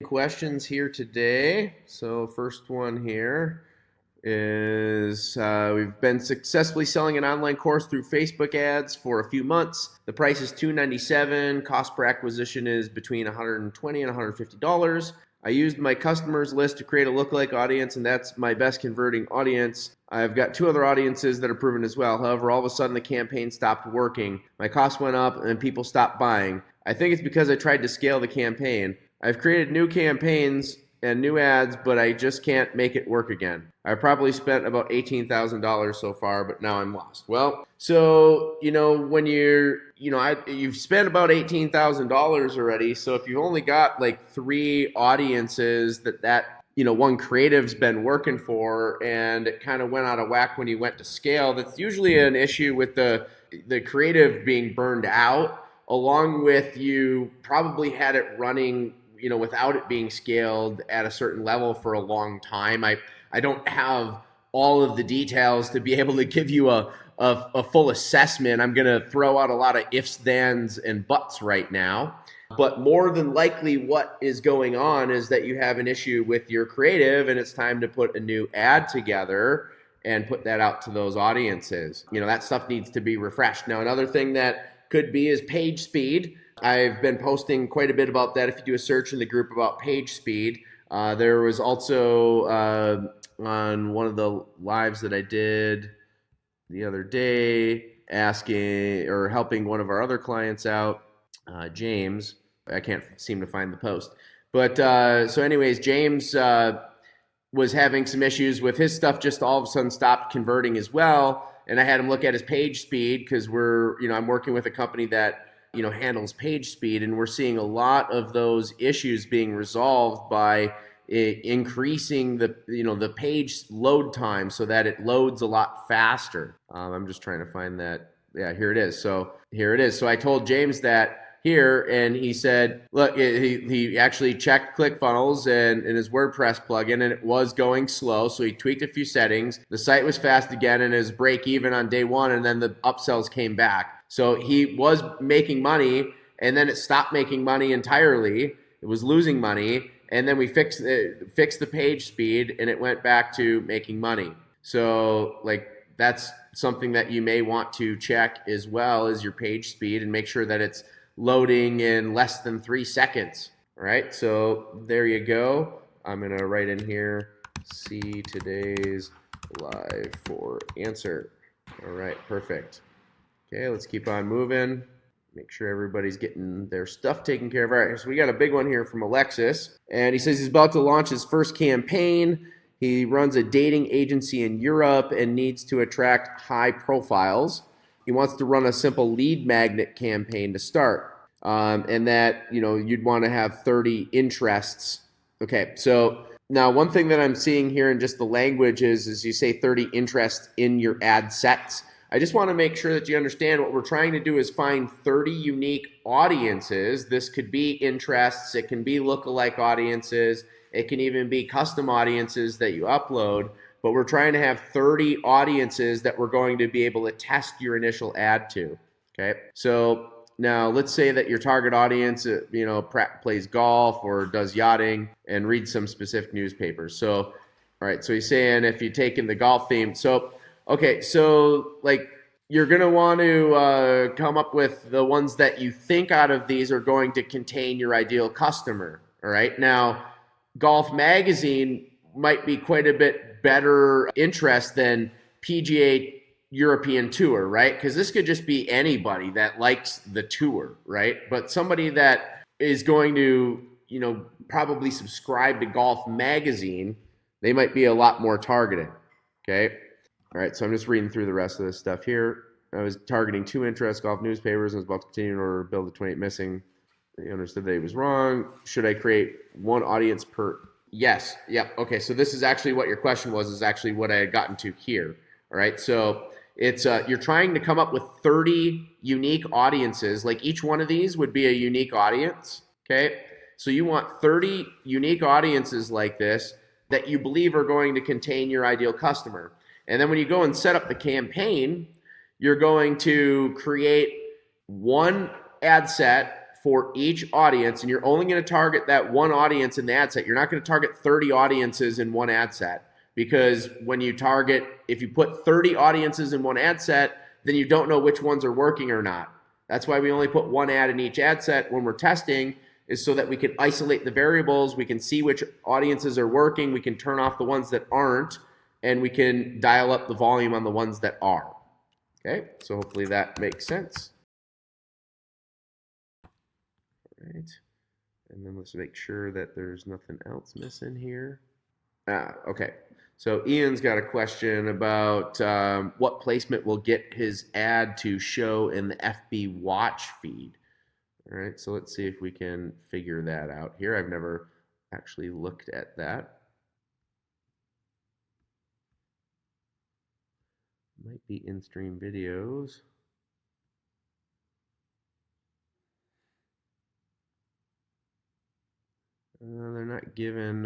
questions here today. So first one here is we've been successfully selling an online course through Facebook ads for a few months. The price is $297. Cost per acquisition is between $120 and $150. I used my customers list to create a lookalike audience, and that's my best converting audience. I've got two other audiences that are proven as well. However, all of a sudden the campaign stopped working. My costs went up and people stopped buying. I think it's because I tried to scale the campaign. I've created new campaigns and new ads, but I just can't make it work again. I've probably spent about $18,000 so far, but now I'm lost. Well, so, when you've spent about $18,000 already. So if you've only got like 3 audiences that one creative's been working for, and it kind of went out of whack when you went to scale, that's usually an issue with the creative being burned out, along with you probably had it running without it being scaled at a certain level for a long time. I don't have all of the details to be able to give you a full assessment. I'm going to throw out a lot of ifs, thens, and buts right now. But more than likely what is going on is that you have an issue with your creative, and it's time to put a new ad together and put that out to those audiences. That stuff needs to be refreshed. Now, another thing that could be is page speed. I've been posting quite a bit about that. If you do a search in the group about page speed, there was also on one of the lives that I did the other day asking or helping one of our other clients out, James. I can't seem to find the post. But so anyways, James was having some issues with his stuff, just all of a sudden stopped converting as well. And I had him look at his page speed because I'm working with a company that handles page speed, and we're seeing a lot of those issues being resolved by increasing the page load time so that it loads a lot faster. I'm just trying to find that. Yeah, here it is. So here it is. So I told James that here, and he said, look, he actually checked ClickFunnels and his WordPress plugin, and it was going slow. So he tweaked a few settings. The site was fast again, and it was break even on day 1, and then the upsells came back. So he was making money, and then it stopped making money entirely. It was losing money, and then we fixed the page speed, and it went back to making money. So that's something that you may want to check as well as your page speed, and make sure that it's loading in less than 3 seconds. All right, so there you go. I'm gonna write in here, see today's live for answer. All right, perfect. Okay, let's keep on moving. Make sure everybody's getting their stuff taken care of. All right, so we got a big one here from Alexis. And he says he's about to launch his first campaign. He runs a dating agency in Europe and needs to attract high profiles. He wants to run a simple lead magnet campaign to start. And that, you'd want to have 30 interests. Okay, so now one thing that I'm seeing here in just the language is you say 30 interests in your ad sets. I just want to make sure that you understand what we're trying to do is find 30 unique audiences. This could be interests, it can be lookalike audiences, it can even be custom audiences that you upload, but we're trying to have 30 audiences that we're going to be able to test your initial ad to. Okay, so now let's say that your target audience, plays golf or does yachting and reads some specific newspapers. So, all right, so he's saying if you take in the golf theme, okay, so you're going to want to come up with the ones that you think out of these are going to contain your ideal customer. All right, now Golf Magazine might be quite a bit better interest than PGA European Tour, right? Because this could just be anybody that likes the tour, right? But somebody that is going to, probably subscribe to Golf Magazine, they might be a lot more targeted, okay? All right, so I'm just reading through the rest of this stuff here. I was targeting 2 interests, golf newspapers, and was about to continue in order to build the 28 missing. He understood that he was wrong. Should I create 1 audience per? Yes, yep. Okay, so this is actually what your question was, is actually what I had gotten to here. All right, so it's you're trying to come up with 30 unique audiences. Like each one of these would be a unique audience, okay? So you want 30 unique audiences like this that you believe are going to contain your ideal customer. And then when you go and set up the campaign, you're going to create one ad set set for each audience, and you're only going to target that one audience in the ad set. You're not going to target 30 audiences in one ad set, because when you target, if you put 30 audiences in one ad set, then you don't know which ones are working or not. That's why we only put one ad in each ad set when we're testing, is so that we can isolate the variables, we can see which audiences are working, we can turn off the ones that aren't, and we can dial up the volume on the ones that are. Okay, so hopefully that makes sense. All right, and then let's make sure that there's nothing else missing here. Okay, so Ian's got a question about what placement will get his ad to show in the FB Watch feed. All right, so let's see if we can figure that out here. I've never actually looked at that. Might be in-stream videos. They're not given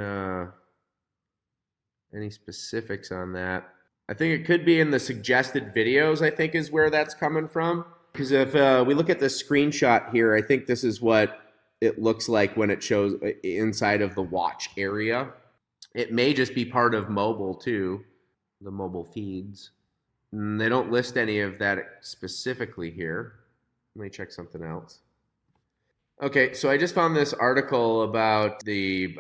any specifics on that. I think it could be in the suggested videos, I think is where that's coming from. Because if we look at the screenshot here, I think this is what it looks like when it shows inside of the watch area. It may just be part of mobile too, the mobile feeds. And they don't list any of that specifically here. Let me check something else. Okay, so I just found this article about the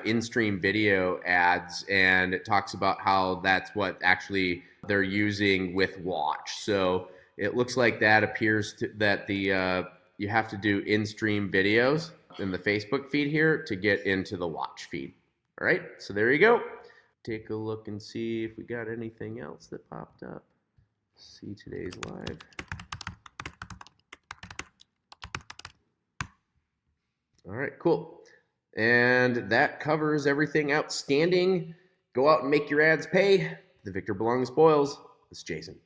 in-stream video ads, and it talks about how that's what actually they're using with Watch. So it looks like that appears that the you have to do in-stream videos in the Facebook feed here to get into the Watch feed. All right, so there you go. Take a look and see if we got anything else that popped up. See today's live. All right, cool. And that covers everything outstanding. Go out and make your ads pay. The victor belongs spoils. This is Jason.